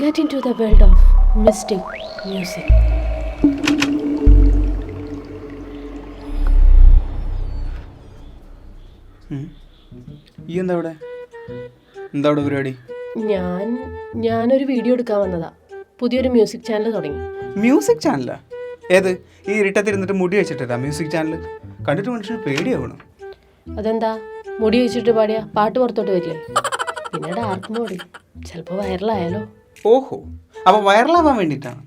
Get into the world of mystic music. ഈ എന്താ ഇവിടെ പരിപാടി? ഞാനൊരു വീഡിയോ എടുക്കാൻ വന്നതാ. പുതിയൊരു മ്യൂസിക് ചാനൽ തുടങ്ങി. മ്യൂസിക് ചാനലാ? ഏത്? ഈ ഇരുട്ടത്തിരുന്നിട്ട് മുടി വെച്ചിട്ടാ മ്യൂസിക് ചാനൽ? കണ്ടിട്ട് മനുഷ്യന് പേടിയാവണം. അതെന്താ? മുടി വെച്ചിട്ട് പാടിയ പാട്ട് പുറത്തോട്ട് വരില്ലേ? പിന്നെ ഡാർക്ക് മോഡ്, ചിലപ്പോൾ വൈറലായാലോ. ഓഹോ, അപ്പോൾ വൈറലാവാൻ വേണ്ടിയിട്ടാണ്.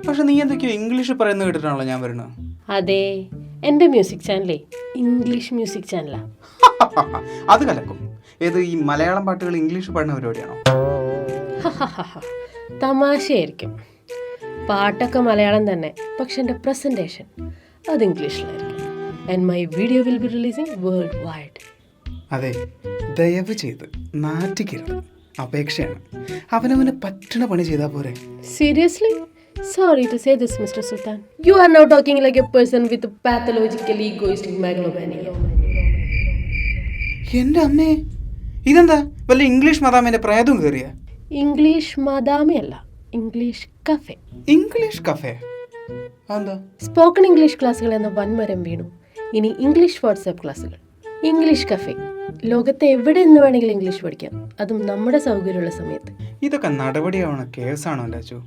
പക്ഷെ നീ എന്തൊക്കെയോ ഇംഗ്ലീഷ് പറയുന്നത് കേട്ടിട്ടാണല്ലോ ഞാൻ വരുന്നത്. അതെ, എൻ്റെ മ്യൂസിക് ചാനലേ ഇംഗ്ലീഷ് മ്യൂസിക് ചാനലാ. അത് കലക്കും. ഏത്? ഈ മലയാളം പാട്ടുകൾ ഇംഗ്ലീഷ് പാടുന്ന പരിപാടിയാണോ? തമാശയായിരിക്കും. പാട്ടൊക്കെ മലയാളം തന്നെ, പക്ഷെ എൻ്റെ പ്രസൻറ്റേഷൻ അത് ഇംഗ്ലീഷിലായിരിക്കും. And my video will be releasing world wide. അതെ, ദയവ് ചെയ്ത് നാറ്റിക്കരുത്, അപേക്ഷയാണ്. അവനവന് പറ്റണ പണി ചെയ്താൽ പോരെ. Seriously? Sorry to say this, Mr. Sultan. You are now talking like a person with a pathological egoistic megalomania. എൻ്റെ അമ്മേ, ഇതെന്താ വല്ല ഇംഗ്ലീഷ് മദാമിൻ്റെ പ്രേതം കയറിയ? ഇംഗ്ലീഷ് മദാമിയല്ല, ഇംഗ്ലീഷ് കഫേ. English cafe? എന്താ? സ്പോക്കൺ ഇംഗ്ലീഷ് ക്ലാസ്സുകൾ എന്ന വൻമരം വീണു. ഇനി ഇംഗ്ലീഷ് വാട്സാപ്പ് ക്ലാസ്സുകൾ. English cafe. ലോകത്തെ എവിടെ നിന്ന് വേണമെങ്കിലും ഇംഗ്ലീഷ് പഠിക്കാം, അതും നമ്മുടെ സൗകര്യമുള്ള സമയത്ത്. ഇതൊക്കെ നടപടിയാവണ കേസാണോ അല്ലാച്ചോ?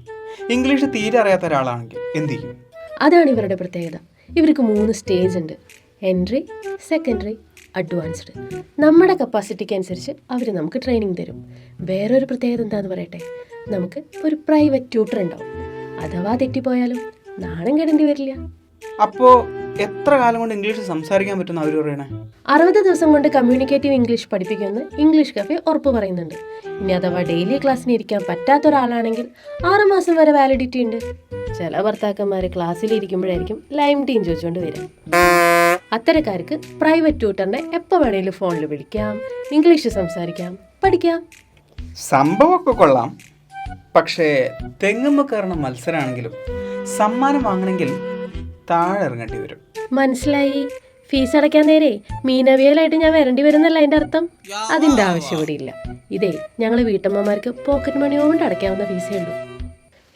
ഇംഗ്ലീഷ് തീരെ അറിയാത്ത ഒരാളാണെങ്കിൽ എന്ത് ചെയ്യും? അതാണ് ഇവരുടെ പ്രത്യേകത. ഇവർക്ക് 3 സ്റ്റേജ് ഉണ്ട്: എൻട്രി, സെക്കൻഡറി, അഡ്വാൻസ്ഡ്. നമ്മുടെ കപ്പാസിറ്റിക്ക് അനുസരിച്ച് അവർ നമുക്ക് ട്രെയിനിങ് തരും. വേറൊരു പ്രത്യേകത എന്താണെന്ന് പറയട്ടെ, നമുക്ക് ഒരു പ്രൈവറ്റ് ട്യൂട്ടർ ഉണ്ടാവും. അഥവാ തെറ്റിപ്പോയാലും നാണം കെടേണ്ടി വരില്ല. അപ്പോൾ എത്ര കാലം കൊണ്ട് ഇംഗ്ലീഷ് സംസാരിക്കാൻ പറ്റുന്ന അവർ പറയണേ? 60 ദിവസം കൊണ്ട് കമ്മ്യൂണിക്കേറ്റീവ് ഇംഗ്ലീഷ് പഠിപ്പിക്കുമെന്ന് ഇംഗ്ലീഷ് കഫേ ഉറപ്പ് പറയുന്നുണ്ട്. ഇനി അഥവാ ഡെയിലി ക്ലാസ്സിന് ഇരിക്കാൻ പറ്റാത്ത ഒരാളാണെങ്കിൽ 6 മാസം വരെ വാലിഡിറ്റി ഉണ്ട്. ചില ഭർത്താക്കന്മാർ ക്ലാസ്സിലിരിക്കുമ്പോഴായിരിക്കും ലൈം ടീം ചോദിച്ചുകൊണ്ട് വരും. അത്തരക്കാർക്ക് പ്രൈവറ്റ് ട്യൂട്ടറിനെ എപ്പോൾ വേണേലും ഫോണിൽ വിളിക്കാം, ഇംഗ്ലീഷ് സംസാരിക്കാം, പഠിക്കാം. സംഭവമൊക്കെ കൊള്ളാം. പക്ഷേ തെങ്ങുമ്പ കയറുന്ന മത്സരമാണെങ്കിലും സമ്മാനം വാങ്ങണമെങ്കിൽ താഴെ ഇറങ്ങേണ്ടി വരും. മനസ്സിലായി. ഫീസ് അടയ്ക്കാൻ നേരെ മീനവിയലായിട്ട് ഞാൻ വരേണ്ടി വരുന്നല്ല അതിൻ്റെ അർത്ഥം. അതിൻ്റെ ആവശ്യം ഇവിടെ ഇല്ല. ഇതേ ഞങ്ങൾ വീട്ടമ്മമാർക്ക് പോക്കറ്റ് മണി കൊണ്ട് അടയ്ക്കാവുന്ന ഫീസേ ഉള്ളൂ.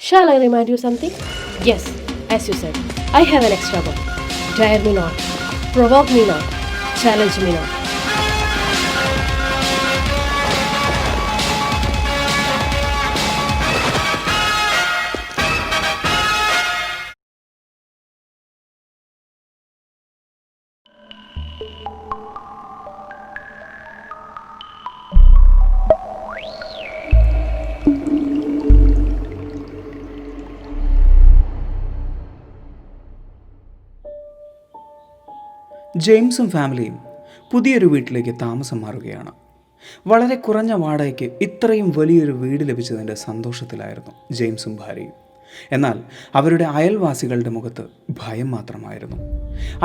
Shall I remind you something? Yes, as you said, I have an extra book. Dare me not, provoke me not, challenge me not. ജെയിംസും ഫാമിലിയും പുതിയൊരു വീട്ടിലേക്ക് താമസം മാറുകയാണ്. വളരെ കുറഞ്ഞ വാടകയ്ക്ക് ഇത്രയും വലിയൊരു വീട് ലഭിച്ചതിൻ്റെ സന്തോഷത്തിലായിരുന്നു ജെയിംസും ഭാര്യയും. എന്നാൽ അവരുടെ അയൽവാസികളുടെ മുഖത്ത് ഭയം മാത്രമായിരുന്നു.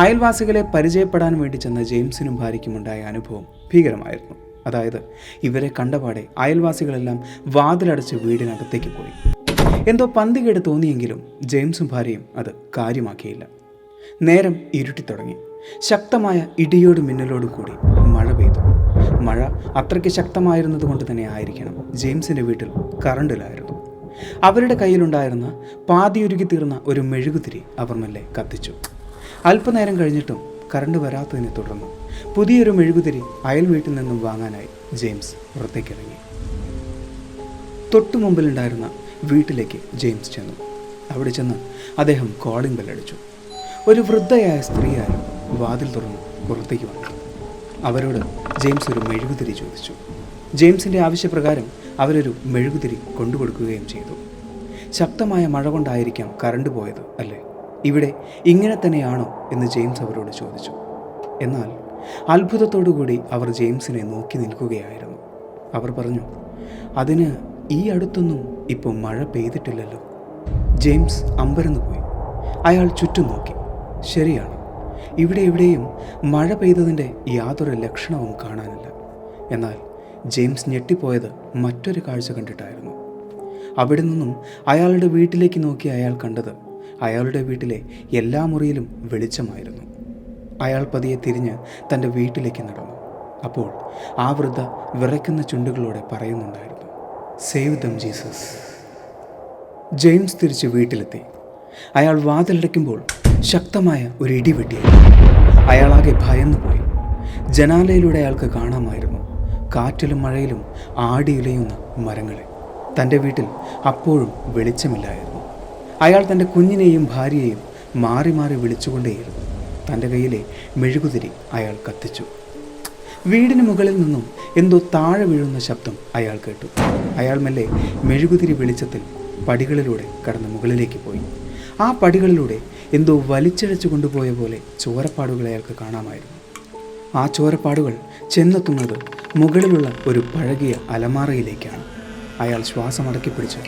അയൽവാസികളെ പരിചയപ്പെടാൻ വേണ്ടി ചെന്ന ജെയിംസിനും ഭാര്യയ്ക്കുമുണ്ടായ അനുഭവം ഭീകരമായിരുന്നു. അതായത്, ഇവരെ കണ്ടപാടെ അയൽവാസികളെല്ലാം വാതിലടച്ച് വീടിനകത്തേക്ക് പോയി. എന്തോ പന്തികേട് തോന്നിയെങ്കിലും ജെയിംസും ഭാര്യയും അത് കാര്യമാക്കിയില്ല. നേരം ഇരുട്ടിത്തുടങ്ങി. ശക്തമായ ഇടിയോട് മിന്നലോട് കൂടി മഴ പെയ്തു. മഴ അത്രയ്ക്ക് ശക്തമായിരുന്നത് കൊണ്ട് തന്നെ ആയിരിക്കണം ജെയിംസിൻ്റെ വീട്ടിൽ കറണ്ടിലായിരുന്നു. അവരുടെ കയ്യിലുണ്ടായിരുന്ന പാതിയുരുകി തീർന്ന ഒരു മെഴുകുതിരി അവർ മെല്ലെ കത്തിച്ചു. അല്പനേരം കഴിഞ്ഞിട്ടും കറണ്ട് വരാത്തതിനെ തുടർന്ന് പുതിയൊരു മെഴുകുതിരി അയൽ വീട്ടിൽ നിന്നും വാങ്ങാനായി ജെയിംസ് പുറത്തേക്കിറങ്ങി. തൊട്ടു മുമ്പിലുണ്ടായിരുന്ന വീട്ടിലേക്ക് ജെയിംസ് ചെന്നു. അവിടെ ചെന്ന് അദ്ദേഹം കോളിംഗ് ബെല്ലടിച്ചു. ഒരു വൃദ്ധയായ സ്ത്രീയായിരുന്നു വാതിൽ തുറന്ന് പുറത്തേക്ക് വന്നു. അവരോട് ജെയിംസ് ഒരു മെഴുകുതിരി ചോദിച്ചു. ജെയിംസിൻ്റെ ആവശ്യപ്രകാരം അവരൊരു മെഴുകുതിരി കൊണ്ടുകൊടുക്കുകയും ചെയ്തു. ശക്തമായ മഴ കൊണ്ടായിരിക്കാം കറണ്ട് പോയത് അല്ലേ? ഇവിടെ ഇങ്ങനെ തന്നെയാണോ എന്ന് ജെയിംസ് അവരോട് ചോദിച്ചു. എന്നാൽ അത്ഭുതത്തോടുകൂടി അവർ ജെയിംസിനെ നോക്കി നിൽക്കുകയായിരുന്നു. അവർ പറഞ്ഞു, അതിന് ഈ അടുത്തൊന്നും ഇപ്പോൾ മഴ പെയ്തിട്ടില്ലല്ലോ. ജെയിംസ് അമ്പരന്ന് പോയി. അയാൾ ചുറ്റും നോക്കി. ശരിയാണ്, ഇവിടെയും മഴ പെയ്തതിൻ്റെ യാതൊരു ലക്ഷണവും കാണാനില്ല. എന്നാൽ ജെയിംസ് ഞെട്ടിപ്പോയത് മറ്റൊരു കാഴ്ച കണ്ടിട്ടായിരുന്നു. അവിടെ നിന്നും അയാളുടെ വീട്ടിലേക്ക് നോക്കി അയാൾ കണ്ടത് അയാളുടെ വീട്ടിലെ എല്ലാ മുറിയിലും വെളിച്ചമായിരുന്നു. അയാൾ പതിയെ തിരിഞ്ഞ് തൻ്റെ വീട്ടിലേക്ക് നടന്നു. അപ്പോൾ ആ വൃദ്ധ വിറയ്ക്കുന്ന ചുണ്ടുകളോടെ പറയുന്നുണ്ടായിരുന്നു, സേവ് ദം ജീസസ്. ജെയിംസ് തിരിച്ച് വീട്ടിലെത്തി. അയാൾ വാതിലടയ്ക്കുമ്പോൾ ശക്തമായ ഒരു ഇടിവെട്ടി. അയാളാകെ ഭയന്നുപോയി. ജനാലയിലൂടെ അയാൾക്ക് കാണാമായിരുന്നു കാറ്റിലും മഴയിലും ആടിയുലയുന്ന മരങ്ങളെ. തൻ്റെ വീട്ടിൽ അപ്പോഴും വെളിച്ചമില്ലായിരുന്നു. അയാൾ തൻ്റെ കുഞ്ഞിനെയും ഭാര്യയെയും മാറി മാറി വിളിച്ചുകൊണ്ടേയിരുന്നു. തൻ്റെ കയ്യിലെ മെഴുകുതിരി അയാൾ കത്തിച്ചു. വീടിന് മുകളിൽ നിന്നും എന്തോ താഴെ വീഴുന്ന ശബ്ദം അയാൾ കേട്ടു. അയാൾ മെല്ലെ മെഴുകുതിരി വെളിച്ചത്തിൽ പടികളിലൂടെ കടന്ന് മുകളിലേക്ക് പോയി. ആ പടികളിലൂടെ എന്തോ വലിച്ചിഴച്ചു കൊണ്ടുപോയ പോലെ ചോരപ്പാടുകൾ അയാൾക്ക് കാണാമായിരുന്നു. ആ ചോരപ്പാടുകൾ ചെന്നെത്തുന്നത് മുകളിലുള്ള ഒരു പഴകിയ അലമാറയിലേക്കാണ്. അയാൾ ശ്വാസമടക്കി പിടിച്ച്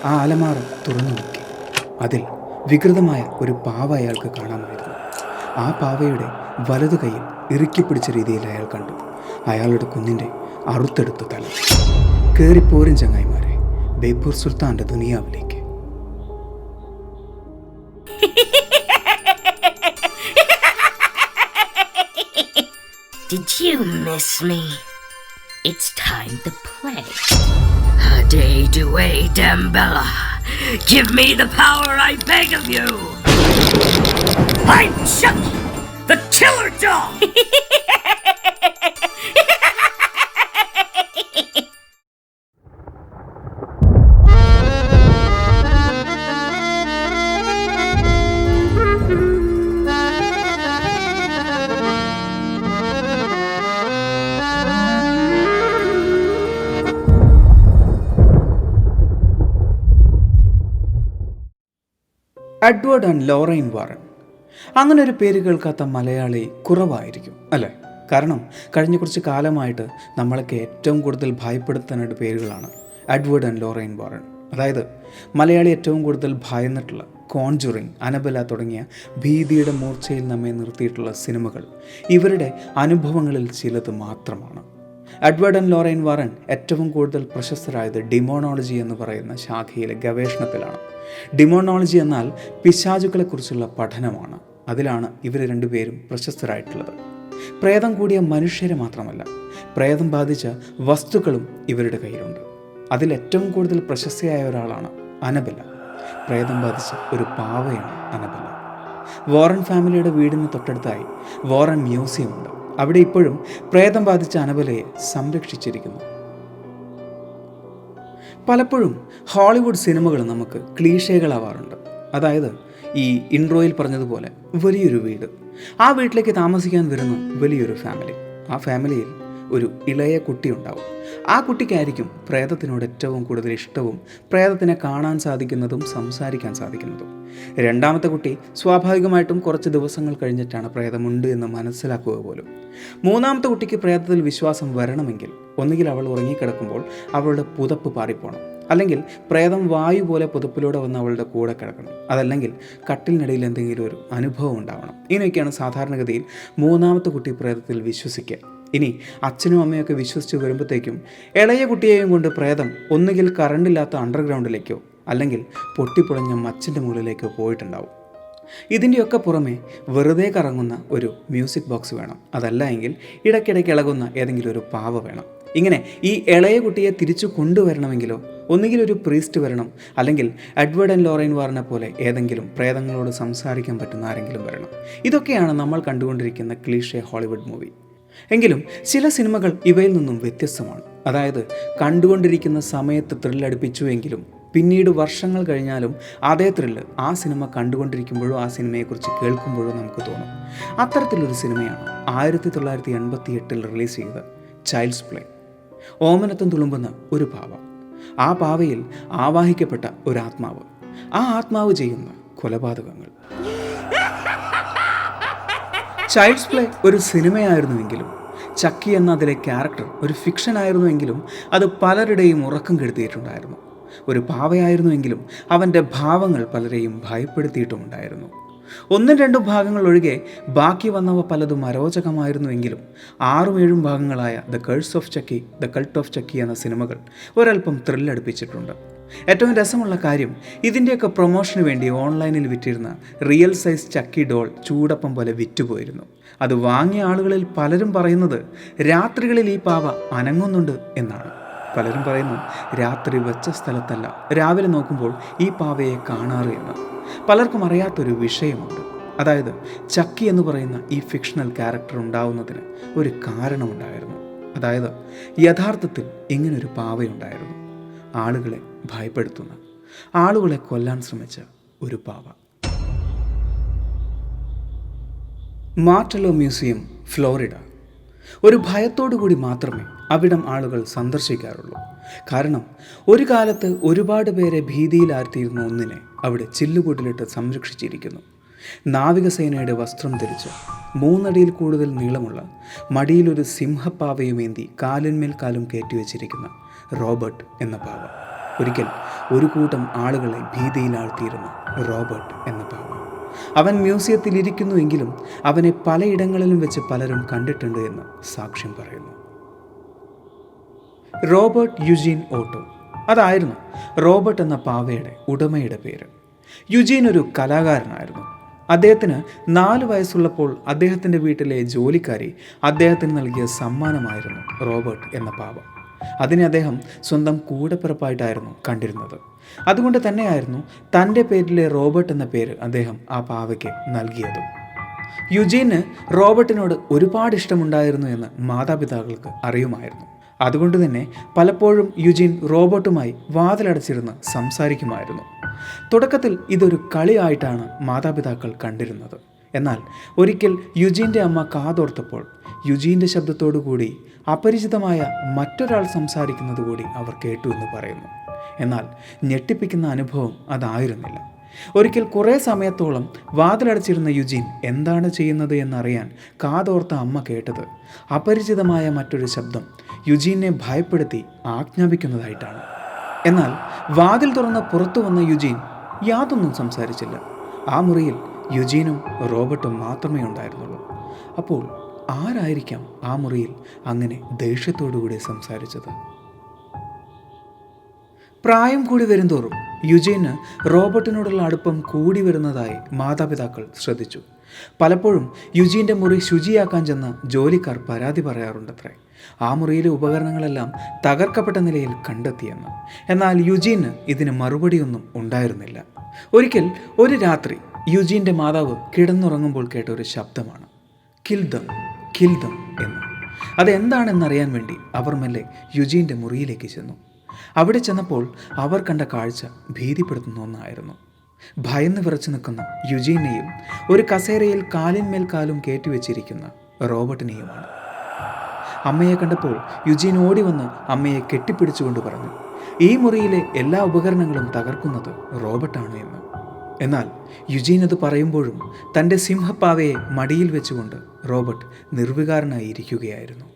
ആ അലമാറ തുറന്നു നോക്കി. അതിൽ വികൃതമായ ഒരു പാവ അയാൾക്ക് കാണാമായിരുന്നു. ആ പാവയുടെ വലതു കൈയിൽ ഇറുക്കിപ്പിടിച്ച രീതിയിൽ അയാൾ കണ്ടു അയാളുടെ കുഞ്ഞിൻ്റെ അറുത്തെടുത്ത തല. കയറിപ്പോരും ചങ്ങായിമാരെ Beypore സുൽത്താൻ്റെ ദുനിയാവിലേക്ക്. Did you miss me? It's time to play. Ade Due Dambella. Give me the power, I beg of you. I'm Chucky, the killer dog. Edward and Lorraine Warren. അങ്ങനെ ഒരു പേര് കേൾക്കാത്ത മലയാളി കുറവായിരിക്കും അല്ലേ? കാരണം കഴിഞ്ഞ കുറച്ച് കാലമായിട്ട് നമ്മളൊക്കെ ഏറ്റവും കൂടുതൽ ഭയപ്പെടുത്താനായിട്ട് പേരുകളാണ് എഡ്വേർഡ് ആൻഡ് ലോറൈൻ വാറൻ. അതായത് മലയാളി ഏറ്റവും കൂടുതൽ ഭയന്നിട്ടുള്ള കോൺജുറിങ്, അനബെല തുടങ്ങിയ ഭീതിയുടെ മൂർച്ചയിൽ നമ്മെ നിർത്തിയിട്ടുള്ള സിനിമകൾ ഇവരുടെ അനുഭവങ്ങളിൽ ചിലത് മാത്രമാണ്. എഡ്വേർഡ് ആൻഡ് ലോറൈൻ വാറൻ ഏറ്റവും കൂടുതൽ പ്രശസ്തരായത് ഡിമോണോളജി എന്ന് പറയുന്ന ശാഖയിലെ ഗവേഷണത്തിലാണ്. ഡിമോണോളജി എന്നാൽ പിശാചുക്കളെക്കുറിച്ചുള്ള പഠനമാണ്. അതിലാണ് ഇവർ രണ്ടുപേരും പ്രശസ്തരായിട്ടുള്ളത്. പ്രേതം കൂടിയ മനുഷ്യരെ മാത്രമല്ല, പ്രേതം ബാധിച്ച വസ്തുക്കളും ഇവരുടെ കയ്യിലുണ്ട്. അതിലേറ്റവും കൂടുതൽ പ്രശസ്തയായ ഒരാളാണ് അനബെല. പ്രേതം ബാധിച്ച ഒരു പാവയാണ് അനബെല. വാറൻ ഫാമിലിയുടെ വീടിന് തൊട്ടടുത്തായി വാറൻ മ്യൂസിയം ഉണ്ട്. അവിടെ ഇപ്പോഴും പ്രേതം ബാധിച്ച അനബെലയെ സംരക്ഷിച്ചിരിക്കുന്നു. പലപ്പോഴും ഹോളിവുഡ് സിനിമകൾ നമുക്ക് ക്ലീഷേകളാവാറുണ്ട്. അതായത് ഈ ഇൻട്രോയിൽ പറഞ്ഞതുപോലെ വലിയൊരു വീട്, ആ വീട്ടിലേക്ക് താമസിക്കാൻ വരുന്ന വലിയൊരു ഫാമിലി, ആ ഫാമിലിയിൽ ഒരു ഇളയ കുട്ടി ഉണ്ടാവും. ആ കുട്ടിക്കായിരിക്കും പ്രേതത്തിനോട് ഏറ്റവും കൂടുതൽ ഇഷ്ടവും പ്രേതത്തിനെ കാണാൻ സാധിക്കുന്നതും സംസാരിക്കാൻ സാധിക്കുന്നതും. രണ്ടാമത്തെ കുട്ടി സ്വാഭാവികമായിട്ടും കുറച്ച് ദിവസങ്ങൾ കഴിഞ്ഞിട്ടാണ് പ്രേതമുണ്ട് എന്ന് മനസ്സിലാക്കുക പോലും. മൂന്നാമത്തെ കുട്ടിക്ക് പ്രേതത്തിൽ വിശ്വാസം വരണമെങ്കിൽ ഒന്നുകിൽ അവൾ ഉറങ്ങിക്കിടക്കുമ്പോൾ അവളുടെ പുതപ്പ് പാറിപ്പോണം, അല്ലെങ്കിൽ പ്രേതം വായു പോലെ പുതപ്പിലൂടെ വന്ന് അവളുടെ കൂടെ കിടക്കണം, അതല്ലെങ്കിൽ കട്ടിലിനിടയിൽ എന്തെങ്കിലും ഒരു അനുഭവം ഉണ്ടാവണം. ഇങ്ങനെയൊക്കെയാണ് സാധാരണഗതിയിൽ മൂന്നാമത്തെ കുട്ടി പ്രേതത്തിൽ വിശ്വസിക്കുക. ഇനി അച്ഛനും അമ്മയൊക്കെ വിശ്വസിച്ച് വരുമ്പോഴത്തേക്കും ഇളയ കുട്ടിയെയും കൊണ്ട് പ്രേതം ഒന്നുകിൽ കറണ്ടില്ലാത്ത അണ്ടർഗ്രൗണ്ടിലേക്കോ അല്ലെങ്കിൽ പൊട്ടിപ്പൊളഞ്ഞ മച്ചിൻ്റെ മുകളിലേക്കോ പോയിട്ടുണ്ടാവും. ഇതിൻ്റെയൊക്കെ പുറമെ വെറുതെ കറങ്ങുന്ന ഒരു മ്യൂസിക് ബോക്സ് വേണം, അതല്ല എങ്കിൽ ഇടയ്ക്കിടയ്ക്ക് ഇളകുന്ന ഏതെങ്കിലും ഒരു പാവ വേണം. ഇങ്ങനെ ഈ ഇളയ കുട്ടിയെ തിരിച്ചു കൊണ്ടുവരണമെങ്കിലോ ഒന്നുകിൽ ഒരു പ്രീസ്റ്റ് വരണം, അല്ലെങ്കിൽ എഡ്വേർഡ് ആൻഡ് ലോറൈൻ വാറിനെ പോലെ ഏതെങ്കിലും പ്രേതങ്ങളോട് സംസാരിക്കാൻ പറ്റുന്ന ആരെങ്കിലും വരണം. ഇതൊക്കെയാണ് നമ്മൾ കണ്ടുകൊണ്ടിരിക്കുന്ന ക്ലീഷേ ഹോളിവുഡ് മൂവി. എങ്കിലും ചില സിനിമകൾ ഇവയിൽ നിന്നും വ്യത്യസ്തമാണ്. അതായത് കണ്ടുകൊണ്ടിരിക്കുന്ന സമയത്ത് ത്രില്ലടിപ്പിച്ചു എങ്കിലും പിന്നീട് വർഷങ്ങൾ കഴിഞ്ഞാലും അതേ ത്രില്ല് ആ സിനിമ കണ്ടുകൊണ്ടിരിക്കുമ്പോഴോ ആ സിനിമയെക്കുറിച്ച് കേൾക്കുമ്പോഴോ നമുക്ക് തോന്നും. അത്തരത്തിലൊരു സിനിമയാണ് 1988 റിലീസ് ചെയ്ത ചൈൽഡ്സ് പ്ലേ. ഓമനത്വം തുളുമ്പുന്ന ഒരു പാവ, ആ പാവയിൽ ആവാഹിക്കപ്പെട്ട ഒരു ആത്മാവ്, ആ ആത്മാവ് ചെയ്യുന്ന കൊലപാതകങ്ങൾ. ചൈൽഡ്സ് പ്ലേ ഒരു സിനിമയായിരുന്നുവെങ്കിലും ചക്കി എന്ന അതിലെ ക്യാരക്ടർ ഒരു ഫിക്ഷൻ ആയിരുന്നുവെങ്കിലും അത് പലരുടെയും ഉറക്കം കെടുത്തിയിട്ടുണ്ടായിരുന്നു. ഒരു പാവയായിരുന്നുവെങ്കിലും അവൻ്റെ ഭാവങ്ങൾ പലരെയും ഭയപ്പെടുത്തിയിട്ടുമുണ്ടായിരുന്നു. 1-2 ഭാഗങ്ങൾ ഒഴികെ ബാക്കി വന്നവ പലതും അരോചകമായിരുന്നുവെങ്കിലും 6-7 ഭാഗങ്ങളായ the curse of Chucky, the cult of Chucky എന്ന സിനിമകൾ ഒരൽപ്പം ത്രില്ലടിപ്പിച്ചിട്ടുണ്ട്. ഏറ്റവും രസമുള്ള കാര്യം, ഇതിൻ്റെയൊക്കെ പ്രൊമോഷന് വേണ്ടി ഓൺലൈനിൽ വിറ്റിരുന്ന റിയൽ സൈസ് ചക്കി ഡോൾ ചൂടപ്പം പോലെ വിറ്റുപോയിരുന്നു. അത് വാങ്ങിയ ആളുകളിൽ പലരും പറയുന്നത് രാത്രികളിൽ ഈ പാവ അനങ്ങുന്നുണ്ട് എന്നാണ്. പലരും പറയുന്നു രാത്രി വെച്ച സ്ഥലത്തല്ല രാവിലെ നോക്കുമ്പോൾ ഈ പാവയെ കാണാറ് എന്ന്. പലർക്കും അറിയാത്തൊരു വിഷയമുണ്ട്. അതായത് ചക്കി എന്ന് പറയുന്ന ഈ ഫിക്ഷണൽ ക്യാരക്ടർ ഉണ്ടാവുന്നതിന് ഒരു കാരണമുണ്ടായിരുന്നു. അതായത് യഥാർത്ഥത്തിൽ ഇങ്ങനൊരു പാവയുണ്ടായിരുന്നു. ആളുകളെ ഭയപ്പെടുത്തുന്ന, ആളുകളെ കൊല്ലാൻ ശ്രമിച്ച ഒരു പാവ. മാർട്ടലോ മ്യൂസിയം, ഫ്ലോറിഡ. ഒരു ഭയത്തോടു കൂടി മാത്രമേ അവിടം ആളുകൾ സന്ദർശിക്കാറുള്ളൂ. കാരണം ഒരു കാലത്ത് ഒരുപാട് പേരെ ഭീതിയിലാഴ്ത്തിയിരുന്ന ഒന്നിനെ അവിടെ ചില്ലുകൂട്ടിലിട്ട് സംരക്ഷിച്ചിരിക്കുന്നു. നാവികസേനയുടെ വസ്ത്രം ധരിച്ച് 3 അടിയിൽ കൂടുതൽ നീളമുള്ള മടിയിലൊരു സിംഹപ്പാവയുമേന്തി കാലിന്മേൽ കാലും കയറ്റിവെച്ചിരിക്കുന്ന റോബർട്ട് എന്ന പാവ. ഒരിക്കൽ ഒരു കൂട്ടം ആളുകളെ ഭീതിയിലാഴ്ത്തിയിരുന്ന റോബർട്ട് എന്ന പാവ. അവൻ മ്യൂസിയത്തിൽ ഇരിക്കുന്നുവെങ്കിലും അവനെ പലയിടങ്ങളിലും വെച്ച് പലരും കണ്ടിട്ടുണ്ട് എന്ന് സാക്ഷ്യം പറയുന്നു. റോബർട്ട് യുജീൻ ഓട്ടോ, അതായിരുന്നു റോബർട്ട് എന്ന പാവയുടെ ഉടമയുടെ പേര്. യുജീൻ ഒരു കലാകാരനായിരുന്നു. അദ്ദേഹത്തിന് 4 വയസ്സുള്ളപ്പോൾ അദ്ദേഹത്തിൻ്റെ വീട്ടിലെ ജോലിക്കാരി അദ്ദേഹത്തിന് നൽകിയ സമ്മാനമായിരുന്നു റോബർട്ട് എന്ന പാവ. അതിനെ അദ്ദേഹം സ്വന്തം കൂടപ്പിറപ്പായിട്ടായിരുന്നു കണ്ടിരുന്നത്. അതുകൊണ്ട് തന്നെയായിരുന്നു തൻ്റെ പേരിലെ റോബർട്ട് എന്ന പേര് അദ്ദേഹം ആ പാവയ്ക്ക് നൽകിയതും. യുജീന് റോബർട്ടിനോട് ഒരുപാട് ഇഷ്ടമുണ്ടായിരുന്നു എന്ന് മാതാപിതാക്കൾക്ക് അറിയുമായിരുന്നു. അതുകൊണ്ട് തന്നെ പലപ്പോഴും യുജീൻ റോബർട്ടുമായി വാതിലടച്ചിരുന്ന് സംസാരിക്കുമായിരുന്നു. തുടക്കത്തിൽ ഇതൊരു കളിയായിട്ടാണ് മാതാപിതാക്കൾ കണ്ടിരുന്നത്. എന്നാൽ ഒരിക്കൽ യുജീൻ്റെ അമ്മ കാതോർത്തപ്പോൾ യുജീൻ്റെ ശബ്ദത്തോടു കൂടി അപരിചിതമായ മറ്റൊരാൾ സംസാരിക്കുന്നത് കൂടി അവർ കേട്ടു എന്ന് പറയുന്നു. എന്നാൽ ഞെട്ടിപ്പിക്കുന്ന അനുഭവം അതായിരുന്നില്ല. ഒരിക്കൽ കുറേ സമയത്തോളം വാതിലടച്ചിരുന്ന യുജീൻ എന്താണ് ചെയ്യുന്നത് എന്നറിയാൻ കാതോർത്ത അമ്മ കേട്ടത് അപരിചിതമായ മറ്റൊരു ശബ്ദം യുജീനെ ഭയപ്പെടുത്തി ആജ്ഞാപിക്കുന്നതായിട്ടാണ്. എന്നാൽ വാതിൽ തുറന്ന് പുറത്തു വന്ന യുജീൻ യാതൊന്നും സംസാരിച്ചില്ല. ആ മുറിയിൽ യുജീനും റോബർട്ടും മാത്രമേ ഉണ്ടായിരുന്നുള്ളൂ. അപ്പോൾ ആരായിരിക്കാം ആ മുറിയിൽ അങ്ങനെ ദേഷ്യത്തോടുകൂടി സംസാരിച്ചത്? പ്രായം കൂടി വരുന്തോറും യുജീന് റോബർട്ടിനോടുള്ള അടുപ്പം കൂടി വരുന്നതായി മാതാപിതാക്കൾ ശ്രദ്ധിച്ചു. പലപ്പോഴും യുജീൻ്റെ മുറി ശുചിയാക്കാൻ ചെന്ന ജോലിക്കാർ പരാതി പറയാറുണ്ടത്രേ. ആ മുറിയിലെ ഉപകരണങ്ങളെല്ലാം തകർക്കപ്പെട്ട നിലയിൽ കണ്ടെത്തിയെന്ന്. എന്നാൽ യുജീന് ഇതിന് മറുപടിയൊന്നും ഉണ്ടായിരുന്നില്ല. ഒരിക്കൽ ഒരു രാത്രി യുജീൻ്റെ മാതാവ് കിടന്നുറങ്ങുമ്പോൾ കേട്ട ഒരു ശബ്ദമാണ് കിൽ ദം എന്ന്. അതെന്താണെന്നറിയാൻ വേണ്ടി അവർ മെല്ലെ യുജീൻ്റെ മുറിയിലേക്ക് ചെന്നു. അവിടെ ചെന്നപ്പോൾ അവർ കണ്ട കാഴ്ച ഭീതിപ്പെടുത്തുന്ന ഒന്നായിരുന്നു. ഭയന്ന് വിറച്ചു നിൽക്കുന്ന യുജീനെയും ഒരു കസേരയിൽ കാലിന്മേൽ കാലും കയറ്റിവെച്ചിരിക്കുന്ന റോബർട്ടിനെയുമാണ്. അമ്മയെ കണ്ടപ്പോൾ യുജീൻ ഓടി വന്ന് അമ്മയെ കെട്ടിപ്പിടിച്ചുകൊണ്ട് പറഞ്ഞു, ഈ മുറിയിലെ എല്ലാ ഉപകരണങ്ങളും തകർക്കുന്നത് റോബർട്ടാണ് എന്ന്. എന്നാൽ യുജീൻ അത് പറയുമ്പോഴും തൻ്റെ സിംഹപ്പാവയെ മടിയിൽ വെച്ചുകൊണ്ട് റോബർട്ട് നിർവികാരനായി ഇരിക്കുകയായിരുന്നു.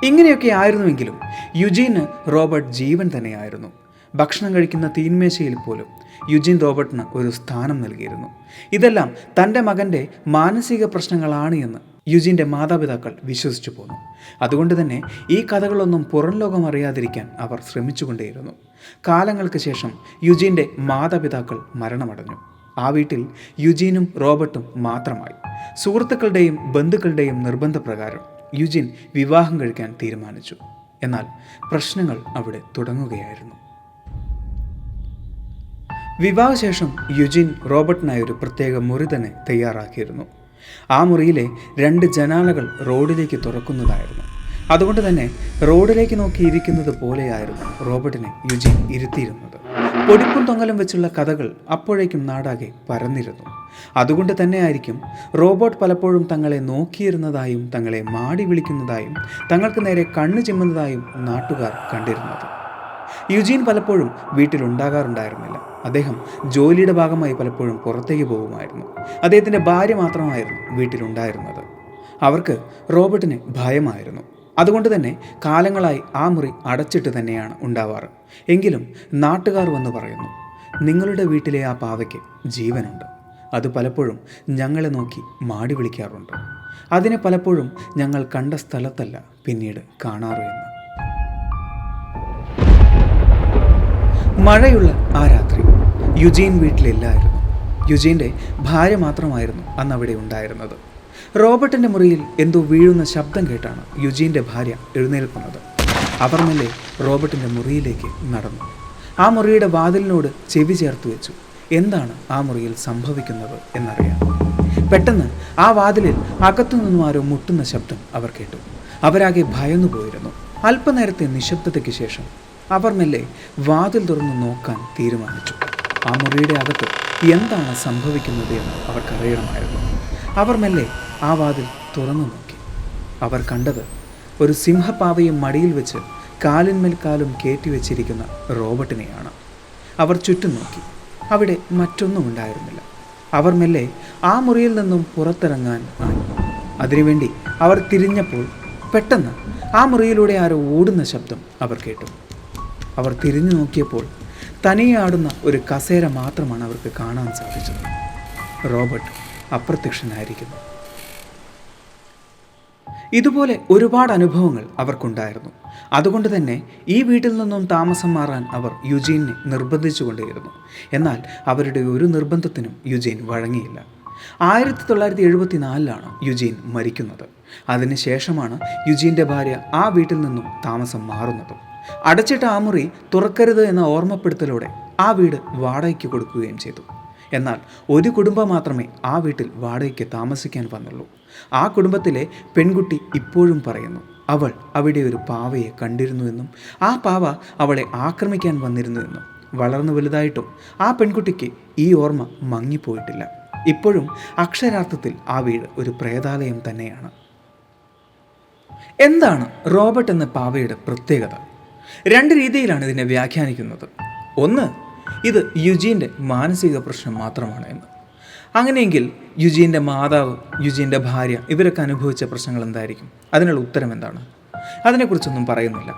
ഇങ്ങനെയൊക്കെ ആയിരുന്നുവെങ്കിലും യുജീന് റോബർട്ട് ജീവൻ തന്നെയായിരുന്നു. ഭക്ഷണം കഴിക്കുന്ന തീന്മേശയിൽ പോലും യുജീൻ റോബർട്ടിന് ഒരു സ്ഥാനം നൽകിയിരുന്നു. ഇതെല്ലാം തൻ്റെ മകൻ്റെ മാനസിക പ്രശ്നങ്ങളാണ് എന്ന് യുജീൻ്റെ മാതാപിതാക്കൾ വിശ്വസിച്ചു പോന്നു. അതുകൊണ്ട് തന്നെ ഈ കഥകളൊന്നും പുറം ലോകം അറിയാതിരിക്കാൻ അവർ ശ്രമിച്ചുകൊണ്ടേയിരുന്നു. കാലങ്ങൾക്ക് ശേഷം യുജീൻ്റെ മാതാപിതാക്കൾ മരണമടഞ്ഞു. ആ വീട്ടിൽ യുജീനും റോബർട്ടും മാത്രമായി. സുഹൃത്തുക്കളുടെയും ബന്ധുക്കളുടെയും നിർബന്ധപ്രകാരം യുജീൻ വിവാഹം കഴിക്കാൻ തീരുമാനിച്ചു. എന്നാൽ പ്രശ്നങ്ങൾ അവിടെ തുടങ്ങുകയായിരുന്നു. വിവാഹശേഷം യുജീൻ റോബർട്ടിനായി ഒരു പ്രത്യേക മുറി തന്നെ തയ്യാറാക്കിയിരുന്നു. ആ മുറിയിലെ 2 ജനാലകൾ റോഡിലേക്ക് തുറക്കുന്നതായിരുന്നു. അതുകൊണ്ട് തന്നെ റോഡിലേക്ക് നോക്കിയിരിക്കുന്നത് പോലെയായിരുന്നു റോബർട്ടിനെ യുജീൻ ഇരുത്തിയിരുന്നത്. പൊടിപ്പും തൊങ്ങലും വെച്ചുള്ള കഥകൾ അപ്പോഴേക്കും നാടാകെ പരന്നിരുന്നു. അതുകൊണ്ട് തന്നെയായിരിക്കും റോബോട്ട് പലപ്പോഴും തങ്ങളെ നോക്കിയിരുന്നതായും തങ്ങളെ മാടി വിളിക്കുന്നതായും തങ്ങൾക്ക് നേരെ കണ്ണു ചിമ്മുന്നതായും നാട്ടുകാർ കണ്ടിരുന്നത്. യുജീൻ പലപ്പോഴും വീട്ടിലുണ്ടാകാറുണ്ടായിരുന്നില്ല. അദ്ദേഹം ജോലിയുടെ ഭാഗമായി പലപ്പോഴും പുറത്തേക്ക് പോകുമായിരുന്നു. അദ്ദേഹത്തിൻ്റെ ഭാര്യ മാത്രമായിരുന്നു വീട്ടിലുണ്ടായിരുന്നത്. അവർക്ക് റോബർട്ടിനെ ഭയമായിരുന്നു. അതുകൊണ്ട് തന്നെ കാലങ്ങളായി ആ മുറി അടച്ചിട്ട് തന്നെയാണ് ഉണ്ടാവാറ്. എങ്കിലും നാട്ടുകാർ വന്ന് പറയുന്നു, നിങ്ങളുടെ വീട്ടിലെ ആ പാവയ്ക്ക് ജീവനുണ്ട്. അത് പലപ്പോഴും ഞങ്ങളെ നോക്കി മാടി വിളിക്കാറുണ്ട്. അതിനെ പലപ്പോഴും ഞങ്ങൾ കണ്ട സ്ഥലത്തല്ല പിന്നീട് കാണാറ് എന്ന്. മഴയുള്ള ആ രാത്രി യുജീൻ വീട്ടിലില്ലായിരുന്നു. യുജീൻ്റെ ഭാര്യ മാത്രമായിരുന്നു അന്ന് അവിടെ ഉണ്ടായിരുന്നത്. റോബർട്ടിൻ്റെ മുറിയിൽ എന്തോ വീഴുന്ന ശബ്ദം കേട്ടാണ് യുജീൻ്റെ ഭാര്യ എഴുന്നേൽക്കുന്നത്. അവർ മെല്ലെ റോബർട്ടിൻ്റെ മുറിയിലേക്ക് നടന്നു. ആ മുറിയുടെ വാതിലിനോട് ചെവി ചേർത്ത് വെച്ചു. എന്താണ് ആ മുറിയിൽ സംഭവിക്കുന്നത് എന്നറിയാം. പെട്ടെന്ന് ആ വാതിലിൽ അകത്തുനിന്നും ആരോ മുട്ടുന്ന ശബ്ദം അവർ കേട്ടു. അവരാകെ ഭയന്നു പോയിരുന്നു. അല്പനേരത്തെ നിശബ്ദതയ്ക്ക് ശേഷം അവർ മെല്ലെ വാതിൽ തുറന്ന് നോക്കാൻ തീരുമാനിച്ചു. ആ മുറിയുടെ അകത്ത് എന്താണ് സംഭവിക്കുന്നത് എന്ന് അവർക്കറിയണമായിരുന്നു. അവർ മെല്ലെ ആ വാതിൽ തുറന്നു നോക്കി. അവർ കണ്ടത് ഒരു സിംഹപ്പാവയെ മടിയിൽ വെച്ച് കാലിന്മേൽ കാലും കയറ്റിവെച്ചിരിക്കുന്ന റോബർട്ടിനെയാണ്. അവർ ചുറ്റും നോക്കി. അവിടെ മറ്റൊന്നും ഉണ്ടായിരുന്നില്ല. അവർ മെല്ലെ ആ മുറിയിൽ നിന്നും പുറത്തിറങ്ങാൻ ആയി. അതിനുവേണ്ടി അവർ തിരിഞ്ഞപ്പോൾ പെട്ടെന്ന് ആ മുറിയിലൂടെ ആരോ ഓടുന്ന ശബ്ദം അവർ കേട്ടു. അവർ തിരിഞ്ഞു നോക്കിയപ്പോൾ തനിയെ ആടുന്ന ഒരു കസേര മാത്രമാണ് അവർക്ക് കാണാൻ സാധിച്ചത്. റോബർട്ട് അപ്രത്യക്ഷനായിരിക്കുന്നു. ഇതുപോലെ ഒരുപാട് അനുഭവങ്ങൾ അവർക്കുണ്ടായിരുന്നു. അതുകൊണ്ട് തന്നെ ഈ വീട്ടിൽ നിന്നും താമസം മാറാൻ അവർ യുജീനെ നിർബന്ധിച്ചുകൊണ്ടേയിരുന്നു. എന്നാൽ അവരുടെ ഒരു നിർബന്ധത്തിനും യുജീൻ വഴങ്ങിയില്ല. 1974 യുജീൻ മരിക്കുന്നത്. അതിനുശേഷമാണ് യുജീൻ്റെ ഭാര്യ ആ വീട്ടിൽ നിന്നും താമസം മാറുന്നതും. അടച്ചിട്ട ആ മുറി തുറക്കരുത് എന്ന ഓർമ്മപ്പെടുത്തലോടെ ആ വീട് വാടകയ്ക്ക് കൊടുക്കുകയും ചെയ്തു. എന്നാൽ ഒരു കുടുംബം മാത്രമേ ആ വീട്ടിൽ വാടകയ്ക്ക് താമസിക്കാൻ വന്നുള്ളൂ. ആ കുടുംബത്തിലെ പെൺകുട്ടി ഇപ്പോഴും പറയുന്നു അവൾ അവിടെ ഒരു പാവയെ കണ്ടിരുന്നുവെന്നും ആ പാവ അവളെ ആക്രമിക്കാൻ വന്നിരുന്നുവെന്നും. വളർന്നു വലുതായിട്ടും ആ പെൺകുട്ടിക്ക് ഈ ഓർമ്മ മങ്ങിപ്പോയിട്ടില്ല. ഇപ്പോഴും അക്ഷരാർത്ഥത്തിൽ ആ വീട് ഒരു പ്രേതാലയം തന്നെയാണ്. എന്താണ് റോബർട്ട് എന്ന പാവയുടെ പ്രത്യേകത? 2 രീതിയിലാണ് ഇതിനെ വ്യാഖ്യാനിക്കുന്നത്. ഒന്ന്, ഇത് യുജീൻ്റെ മാനസിക പ്രശ്നം മാത്രമാണ് എന്ന്. അങ്ങനെയെങ്കിൽ യുജീൻ്റെ മാതാവ്, യുജീൻ്റെ ഭാര്യ ഇവരൊക്കെ അനുഭവിച്ച പ്രശ്നങ്ങൾ എന്തായിരിക്കും? അതിനുള്ള ഉത്തരം എന്താണ്? അതിനെക്കുറിച്ചൊന്നും പറയുന്നില്ല.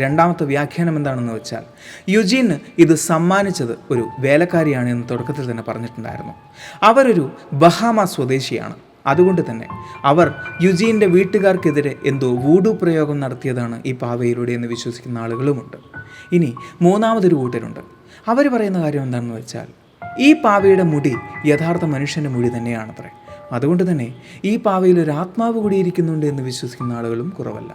രണ്ടാമത്തെ വ്യാഖ്യാനം എന്താണെന്ന് വെച്ചാൽ യുജീന് ഇത് സമ്മാനിച്ചത് ഒരു വേലക്കാരിയാണ് എന്ന് തുടക്കത്തിൽ തന്നെ പറഞ്ഞിട്ടുണ്ടായിരുന്നു. അവരൊരു ബഹാമ സ്വദേശിയാണ്. അതുകൊണ്ട് തന്നെ അവർ യുജീൻ്റെ വീട്ടുകാർക്കെതിരെ എന്തോ വൂഡു പ്രയോഗം നടത്തിയതാണ് ഈ പാവയിലൂടെ എന്ന് വിശ്വസിക്കുന്ന ആളുകളുമുണ്ട്. ഇനി മൂന്നാമതൊരു കൂട്ടരുണ്ട്. അവർ പറയുന്ന കാര്യം എന്താണെന്ന് വെച്ചാൽ ഈ പാവയുടെ മുടി യഥാർത്ഥ മനുഷ്യൻ്റെ മുടി തന്നെയാണത്രേ. അതുകൊണ്ട് തന്നെ ഈ പാവയിൽ ഒരു ആത്മാവ് കൂടിയിരിക്കുന്നുണ്ട് എന്ന് വിശ്വസിക്കുന്ന ആളുകളും കുറവല്ല.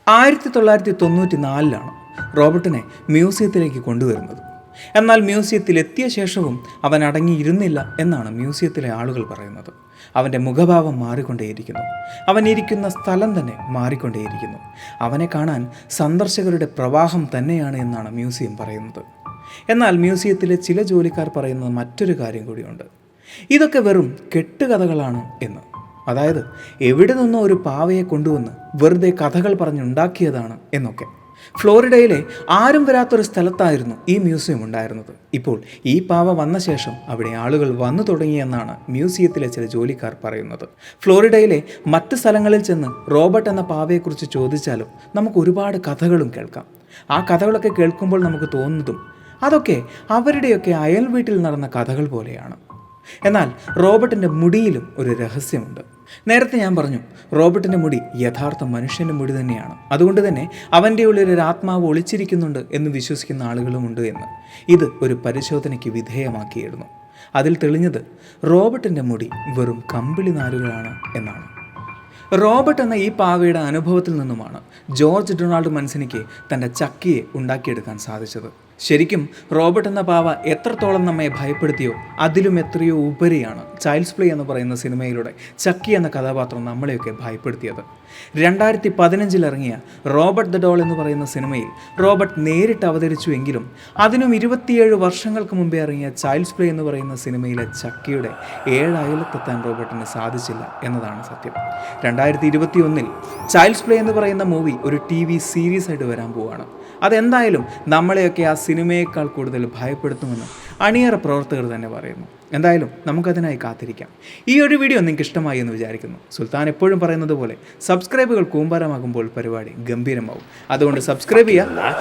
1994 റോബർട്ടിനെ മ്യൂസിയത്തിലേക്ക് കൊണ്ടുവരുന്നത്. എന്നാൽ മ്യൂസിയത്തിൽ എത്തിയ ശേഷവും അവൻ അടങ്ങിയിരുന്നില്ല എന്നാണ് മ്യൂസിയത്തിലെ ആളുകൾ പറയുന്നത്. അവൻ്റെ മുഖഭാവം മാറിക്കൊണ്ടേയിരിക്കുന്നു. അവൻ ഇരിക്കുന്ന സ്ഥലം തന്നെ മാറിക്കൊണ്ടേയിരിക്കുന്നു. അവനെ കാണാൻ സന്ദർശകരുടെ പ്രവാഹം തന്നെയാണ് എന്നാണ് മ്യൂസിയം പറയുന്നത്. എന്നാൽ മ്യൂസിയത്തിലെ ചില ജോലിക്കാർ പറയുന്ന മറ്റൊരു കാര്യം കൂടിയുണ്ട്. ഇതൊക്കെ വെറും കെട്ടുകഥകളാണ് എന്ന്. അതായത് എവിടെ നിന്നോ ഒരു പാവയെ കൊണ്ടുവന്ന് വെറുതെ കഥകൾ പറഞ്ഞുണ്ടാക്കിയതാണ് എന്നൊക്കെ. ഫ്ലോറിഡയിലെ ആരും വരാത്തൊരു സ്ഥലത്തായിരുന്നു ഈ മ്യൂസിയം ഉണ്ടായിരുന്നത്. ഇപ്പോൾ ഈ പാവ വന്ന ശേഷം അവിടെ ആളുകൾ വന്നു തുടങ്ങിയെന്നാണ് മ്യൂസിയത്തിലെ ചില ജോലിക്കാർ പറയുന്നത്. ഫ്ലോറിഡയിലെ മറ്റ് സ്ഥലങ്ങളിൽ ചെന്ന് റോബർട്ട് എന്ന പാവയെക്കുറിച്ച് ചോദിച്ചാലും നമുക്ക് ഒരുപാട് കഥകളും കേൾക്കാം. ആ കഥകളൊക്കെ കേൾക്കുമ്പോൾ നമുക്ക് തോന്നുന്നതും അതൊക്കെ അവരുടെയൊക്കെ അയൽ വീട്ടിൽ നടന്ന കഥകൾ പോലെയാണ്. എന്നാൽ റോബർട്ടിൻ്റെ മുടിയിലും ഒരു രഹസ്യമുണ്ട്. നേരത്തെ ഞാൻ പറഞ്ഞു റോബർട്ടിൻ്റെ മുടി യഥാർത്ഥ മനുഷ്യൻ്റെ മുടി തന്നെയാണ്. അതുകൊണ്ട് തന്നെ അവൻ്റെ ഉള്ളിൽ ഒരു ആത്മാവ് ഒളിച്ചിരിക്കുന്നുണ്ട് എന്ന് വിശ്വസിക്കുന്ന ആളുകളുമുണ്ട് എന്ന് ഇത് ഒരു പരിശോധനയ്ക്ക് വിധേയമാക്കിയിരുന്നു. അതിൽ തെളിഞ്ഞത് റോബർട്ടിൻ്റെ മുടി വെറും കമ്പിളി നാരുകളാണ് എന്നാണ്. റോബർട്ട് എന്ന ഈ പാവയുടെ അനുഭവത്തിൽ നിന്നുമാണ് ജോർജ് ഡൊണാൾഡ് മൻസിനിക്ക് തൻ്റെ ചക്കിയെ ഉണ്ടാക്കിയെടുക്കാൻ സാധിച്ചത്. ശരിക്കും റോബർട്ട് എന്ന പാവ എത്രത്തോളം നമ്മെ ഭയപ്പെടുത്തിയോ അതിലും എത്രയോ ഉപരിയാണ് ചൈൽഡ്സ് പ്ലേ എന്ന് പറയുന്ന സിനിമയിലൂടെ ചക്കി എന്ന കഥാപാത്രം നമ്മളെയൊക്കെ ഭയപ്പെടുത്തിയത്. 2015 ഇറങ്ങിയ റോബർട്ട് ദ ഡോൾ എന്ന് പറയുന്ന സിനിമയിൽ റോബർട്ട് നേരിട്ട് അവതരിച്ചുവെങ്കിലും അതിനും 27 വർഷങ്ങൾക്ക് മുമ്പേ ഇറങ്ങിയ ചൈൽഡ്സ് പ്ലേ എന്ന് പറയുന്ന സിനിമയിലെ ചക്കിയുടെ 7 അയലത്തെത്താൻ റോബർട്ടിന് സാധിച്ചില്ല എന്നതാണ് സത്യം. 2021 ചൈൽഡ്സ് പ്ലേ എന്ന് പറയുന്ന മൂവി ഒരു TV സീരീസ് ആയിട്ട് വരാൻ പോവുകയാണ്. അതെന്തായാലും നമ്മളെയൊക്കെ ആ സിനിമയേക്കാൾ കൂടുതൽ ഭയപ്പെടുത്തുമെന്ന് അണിയറ പ്രവർത്തകർ തന്നെ പറയുന്നു. എന്തായാലും നമുക്കതിനായി കാത്തിരിക്കാം. ഈ ഒരു വീഡിയോ നിങ്ങൾക്ക് ഇഷ്ടമായി എന്ന് വിചാരിക്കുന്നു. സുൽത്താൻ എപ്പോഴും പറയുന്നത് പോലെ സബ്സ്ക്രൈബുകൾ കൂമ്പാരമാകുമ്പോൾ പരിപാടി ഗംഭീരമാവും. അതുകൊണ്ട് സബ്സ്ക്രൈബ് ചെയ്യുക.